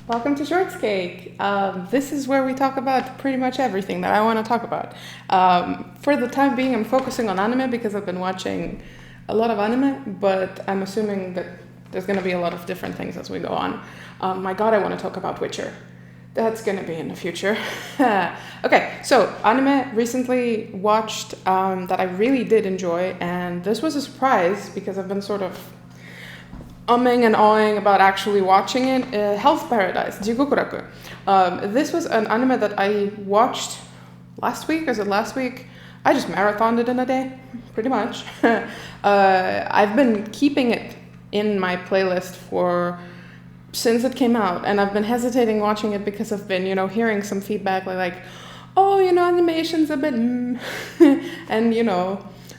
Welcome to Shorts Cake. This is where we talk about pretty much everything that I want to talk about. For the time being, I'm focusing on anime because I've been watching a lot of anime, but I'm assuming that there's going to be a lot of different things as we go on. My God, I want to talk about Witcher. That's going to be in the future. Okay, so anime recently watched that I really did enjoy, and this was a surprise because I've been sort of umming and awing about actually watching it. Health Paradise, Jujutsu Kaisen. This was an anime that I watched last week. Is it last week? I just marathoned it in a day, pretty much. I've been keeping it in my playlist since it came out, and I've been hesitating watching it because I've been, hearing some feedback like, oh, animation's a bit, and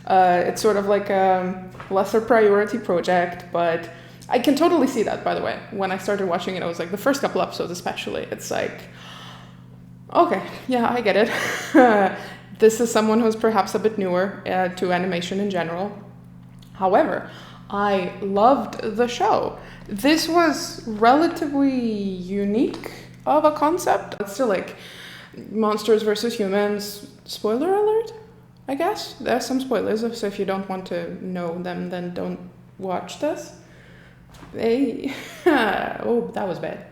it's sort of like a lesser priority project, but I can totally see that, by the way. When I started watching it, I was like, the first couple episodes especially, it's like, okay, yeah, I get it. This is someone who's perhaps a bit newer to animation in general. However, I loved the show. This was relatively unique of a concept. It's still like monsters versus humans. Spoiler alert, I guess. There's some spoilers, so if you don't want to know them, then don't watch this. Oh, that was bad.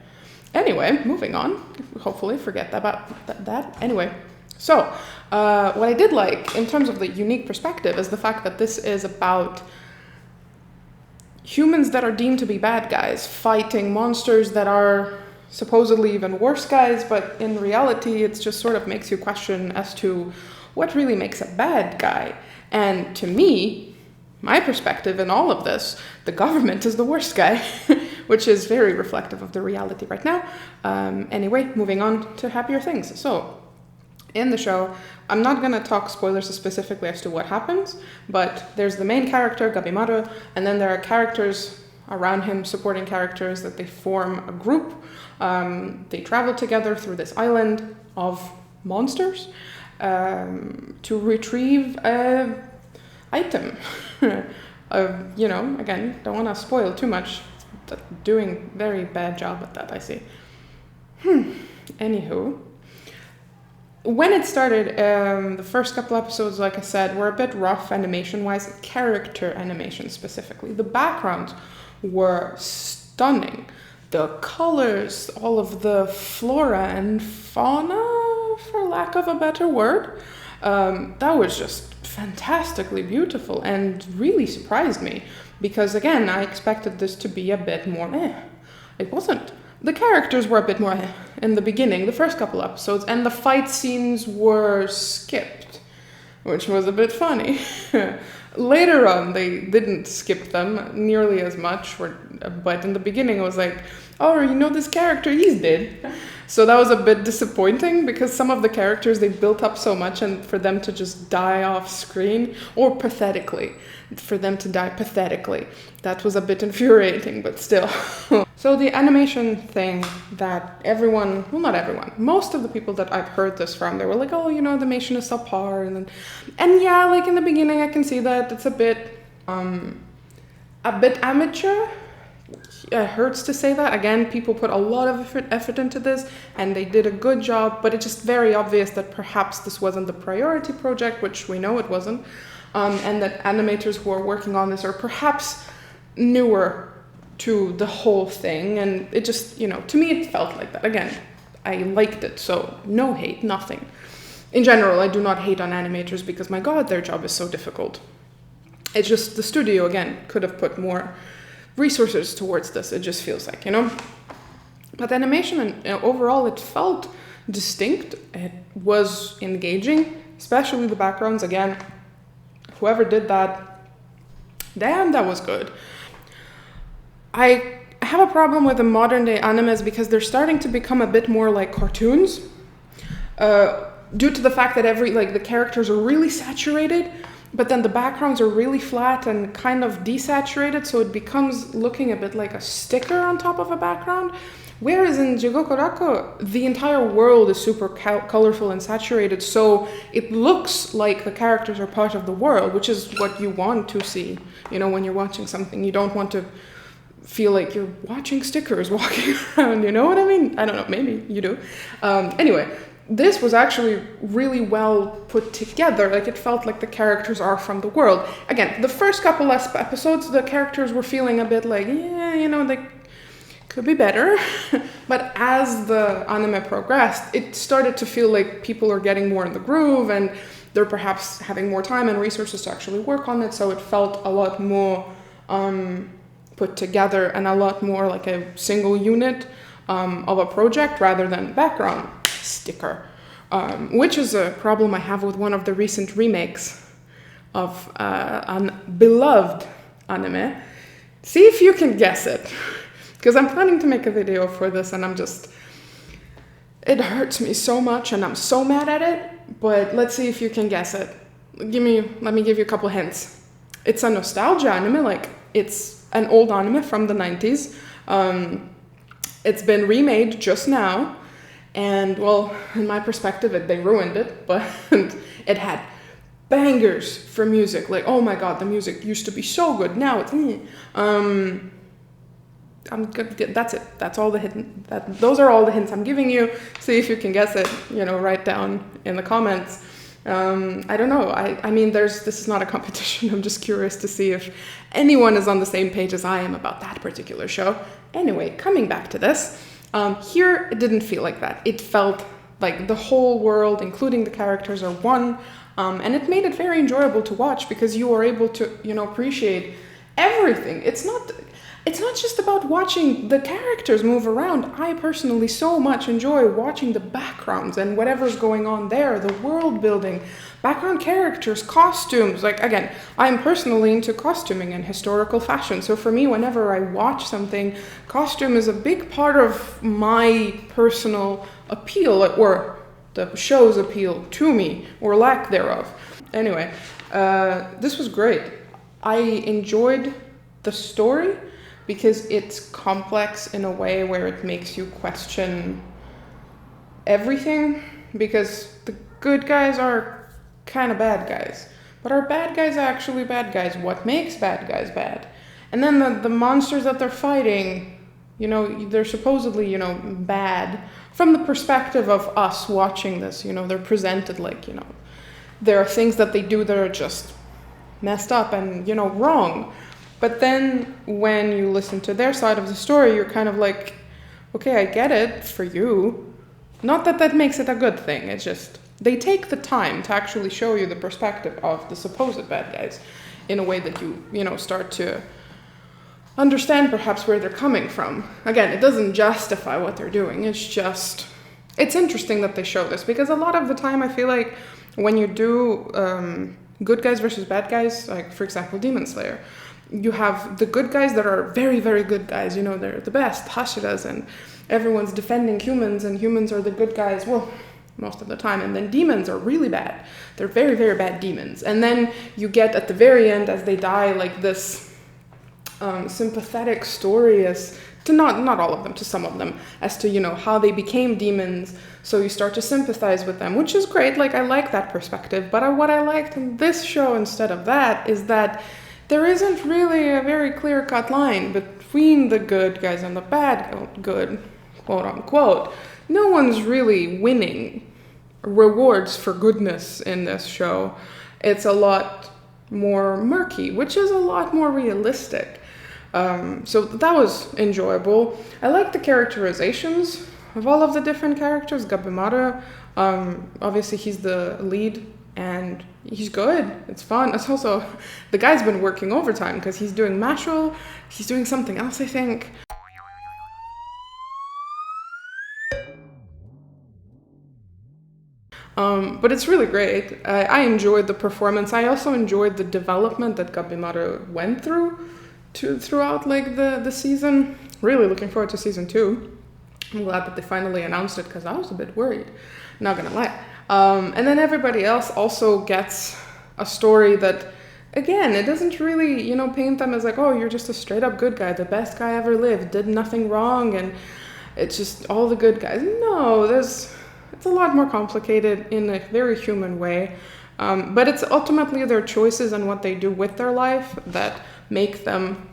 Anyway, moving on. Hopefully forget about that. Anyway, so what I did like in terms of the unique perspective is the fact that this is about humans that are deemed to be bad guys fighting monsters that are supposedly even worse guys, but in reality it just sort of makes you question as to what really makes a bad guy. And to me, my perspective in all of this, the government is the worst guy, which is very reflective of the reality right now. Anyway, moving on to happier things. So, in the show, I'm not going to talk spoilers specifically as to what happens, but there's the main character, Gabimaru, and then there are characters around him, supporting characters, that they form a group. They travel together through this island of monsters to retrieve a item. Again, don't want to spoil too much. Doing very bad job at that, I see. Anywho, when it started, the first couple episodes, like I said, were a bit rough animation-wise, character animation specifically. The backgrounds were stunning. The colors, all of the flora and fauna, for lack of a better word, that was just fantastically beautiful and really surprised me because, again, I expected this to be a bit more It wasn't. The characters were a bit more in the beginning, the first couple episodes, and the fight scenes were skipped, which was a bit funny. Later on, they didn't skip them nearly as much, but in the beginning, it was like, oh, this character, he's dead. So that was a bit disappointing because some of the characters, they built up so much, and for them to just die off screen, or pathetically, for them to die pathetically, that was a bit infuriating, but still. So the animation thing that not everyone, most of the people that I've heard this from, they were like, oh, the animation is subpar, and yeah, like in the beginning, I can see that it's a bit amateur. It hurts to say that. Again, people put a lot of effort into this, and they did a good job, but it's just very obvious that perhaps this wasn't the priority project, which we know it wasn't, and that animators who are working on this are perhaps newer to the whole thing, and it just, to me it felt like that. Again, I liked it, so no hate, nothing. In general, I do not hate on animators because, my God, their job is so difficult. It's just the studio, again, could have put more resources towards this, it just feels like, But animation, overall, it felt distinct, it was engaging, especially the backgrounds. Again, whoever did that, damn, that was good. I have a problem with the modern day animes because they're starting to become a bit more like cartoons, due to the fact that the characters are really saturated, but then the backgrounds are really flat and kind of desaturated, so it becomes looking a bit like a sticker on top of a background. Whereas in Jujutsu Kaisen, the entire world is super colorful and saturated, so it looks like the characters are part of the world, which is what you want to see. When you're watching something, you don't want to feel like you're watching stickers walking around, you know what I mean? I don't know, maybe you do. Anyway, this was actually really well put together. Like, it felt like the characters are from the world. Again, the first couple episodes, the characters were feeling a bit like, yeah, you know, they could be better. But as the anime progressed, it started to feel like people are getting more in the groove, and they're perhaps having more time and resources to actually work on it. So it felt a lot more put together and a lot more like a single unit of a project rather than background sticker, which is a problem I have with one of the recent remakes of an beloved anime. See if you can guess it, because I'm planning to make a video for this, and it hurts me so much and I'm so mad at it, but let's see if you can guess it. Let me give you a couple hints. It's a nostalgia anime, like it's an old anime from the 90s. It's been remade just now, and well, in my perspective, they ruined it, but it had bangers for music. Like, oh my god, the music used to be so good. Now it's I'm good. That's it. That's all the hint. Those are all the hints I'm giving you. See if you can guess it. You know, write down in the comments. I don't know. I mean, this is not a competition. I'm just curious to see if anyone is on the same page as I am about that particular show. Anyway, coming back to this, here it didn't feel like that. It felt like the whole world, including the characters, are one, and it made it very enjoyable to watch because you are able to, you know, appreciate everything. It's not just about watching the characters move around. I personally so much enjoy watching the backgrounds and whatever's going on there, the world building, background characters, costumes. Like, again, I'm personally into costuming and historical fashion. So for me, whenever I watch something, costume is a big part of my personal appeal, or the show's appeal to me, or lack thereof. Anyway, this was great. I enjoyed the story, because it's complex in a way where it makes you question everything, because the good guys are kind of bad guys. But are bad guys actually bad guys? What makes bad guys bad? And then the monsters that they're fighting, you know, they're supposedly, you know, bad from the perspective of us watching this. You know, they're presented like, you know, there are things that they do that are just messed up and, you know, wrong. But then when you listen to their side of the story, you're kind of like, okay, I get it for you. Not that that makes it a good thing. It's just they take the time to actually show you the perspective of the supposed bad guys in a way that you know, start to understand perhaps where they're coming from. Again, it doesn't justify what they're doing. It's interesting that they show this, because a lot of the time I feel like when you do good guys versus bad guys, like for example, Demon Slayer, you have the good guys that are very, very good guys. You know, they're the best, Hashiras, and everyone's defending humans, and humans are the good guys, well, most of the time. And then demons are really bad. They're very, very bad demons. And then you get at the very end, as they die, like this sympathetic story as to not all of them, to some of them, as to, you know, how they became demons. So you start to sympathize with them, which is great. Like, I like that perspective. But what I liked in this show instead of that is that there isn't really a very clear-cut line between the good guys and the bad good, quote unquote. No one's really winning rewards for goodness in this show. It's a lot more murky, which is a lot more realistic. So that was enjoyable. I like the characterizations of all of the different characters. Gabimaru, obviously he's the lead, and he's good. It's fun. It's also, the guy's been working overtime because he's doing Mashal. He's doing something else, I think. But it's really great. I enjoyed the performance. I also enjoyed the development that Gabimaru went throughout like the season. Really looking forward to season 2. I'm glad that they finally announced it, because I was a bit worried, not gonna lie. And then everybody else also gets a story that, again, it doesn't really, you know, paint them as like, oh, you're just a straight up good guy, the best guy ever lived, did nothing wrong, and it's just all the good guys. No, it's a lot more complicated in a very human way. But it's ultimately their choices and what they do with their life that make them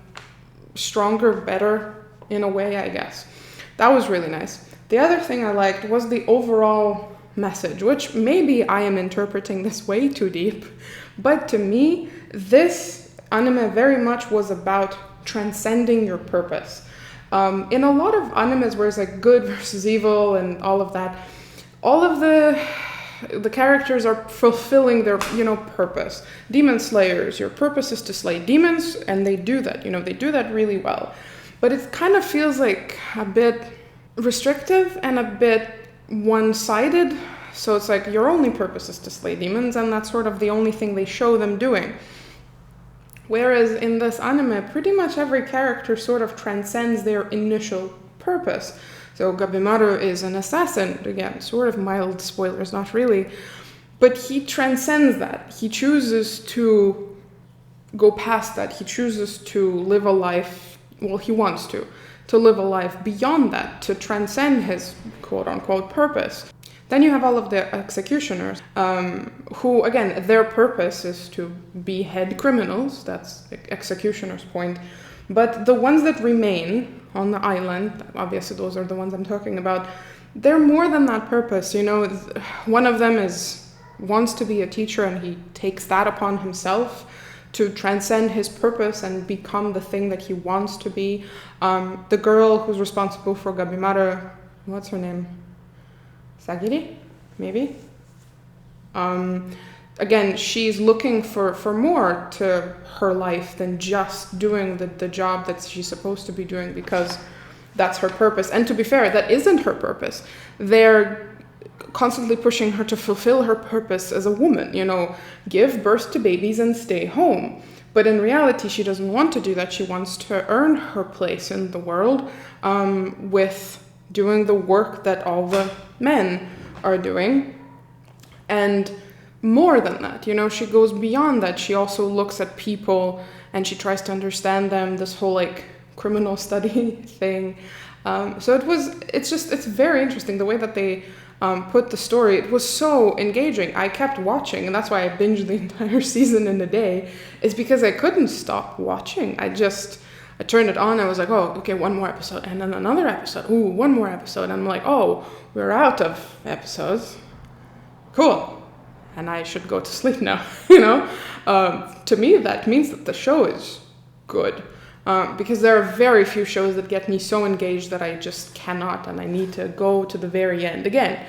stronger, better in a way, I guess. That was really nice. The other thing I liked was the overall message, which maybe I am interpreting this way too deep, but to me, this anime very much was about transcending your purpose. In a lot of animes where it's like good versus evil and all of that, all of the characters are fulfilling their, purpose. Demon slayers, your purpose is to slay demons, and they do that, they do that really well. But it kind of feels like a bit restrictive and a bit one-sided. So it's like your only purpose is to slay demons, and that's sort of the only thing they show them doing. Whereas in this anime, pretty much every character sort of transcends their initial purpose. So Gabimaru is an assassin, again, sort of mild spoilers, not really, but he transcends that. He chooses to go past that. He chooses to live a life, well, he wants to live a life beyond that, to transcend his quote-unquote purpose. Then you have all of the executioners, who, again, their purpose is to behead criminals. That's the executioner's point. But the ones that remain on the island, obviously those are the ones I'm talking about, they're more than that purpose. One of them wants to be a teacher, and he takes that upon himself to transcend his purpose and become the thing that he wants to be. The girl who's responsible for Gabimaru, what's her name? Sagiri, maybe? Again, she's looking for more to her life than just doing the job that she's supposed to be doing, because that's her purpose. And to be fair, that isn't her purpose. They're constantly pushing her to fulfill her purpose as a woman, give birth to babies and stay home. But in reality, she doesn't want to do that. She wants to earn her place in the world with doing the work that all the men are doing. And more than that, she goes beyond that. She also looks at people and she tries to understand them, this whole criminal study thing. So it's very interesting the way that they put the story. It was so engaging. I kept watching, and that's why I binged the entire season in a day, is because I couldn't stop watching. I turned it on. I was like, oh, okay, one more episode, and then another episode. Ooh, one more episode. And I'm like, oh, we're out of episodes. Cool. And I should go to sleep now, To me, that means that the show is good. Because there are very few shows that get me so engaged that I just cannot, and I need to go to the very end. Again,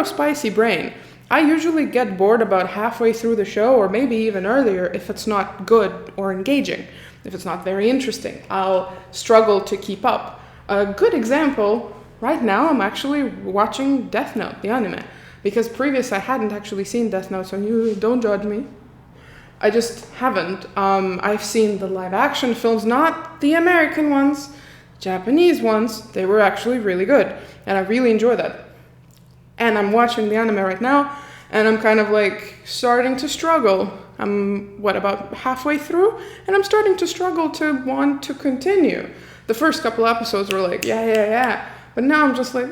Spicy Brain. I usually get bored about halfway through the show, or maybe even earlier, if it's not good or engaging. If it's not very interesting, I'll struggle to keep up. A good example, right now I'm actually watching Death Note, the anime. Because previous I hadn't actually seen Death Note, so you don't judge me. I just haven't. I've seen the live action films, not the American ones, Japanese ones. They were actually really good, and I really enjoy that. And I'm watching the anime right now, and I'm kind of starting to struggle. I'm, about halfway through? And I'm starting to struggle to want to continue. The first couple episodes were yeah. But now I'm just whereas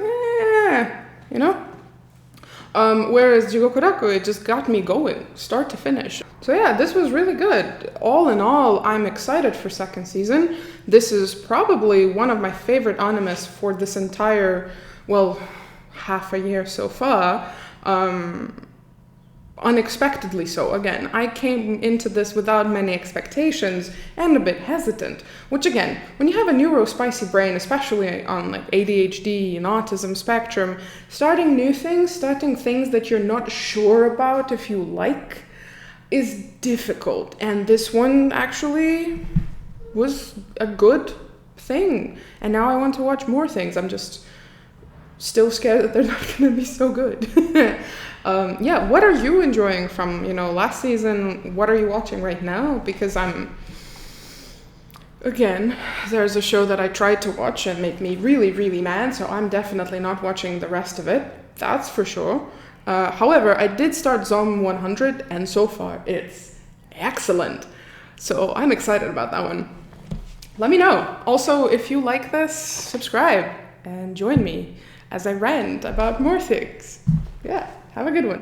Jigoku, it just got me going, start to finish. So yeah, this was really good. All in all, I'm excited for second season. This is probably one of my favorite animes for this entire, half a year so far. Unexpectedly so. Again, I came into this without many expectations and a bit hesitant, which again, when you have a spicy brain, especially on ADHD and autism spectrum, starting things that you're not sure about if you like is difficult. And this one actually was a good thing. And now I want to watch more things. I'm just still scared that they're not going to be so good. What are you enjoying from, last season? What are you watching right now? Because there's a show that I tried to watch and make me really, really mad, so I'm definitely not watching the rest of it. That's for sure. However, I did start Zom 100, and so far it's excellent. So I'm excited about that one. Let me know. Also, if you like this, subscribe and join me as I rant about more things. Yeah. Have a good one.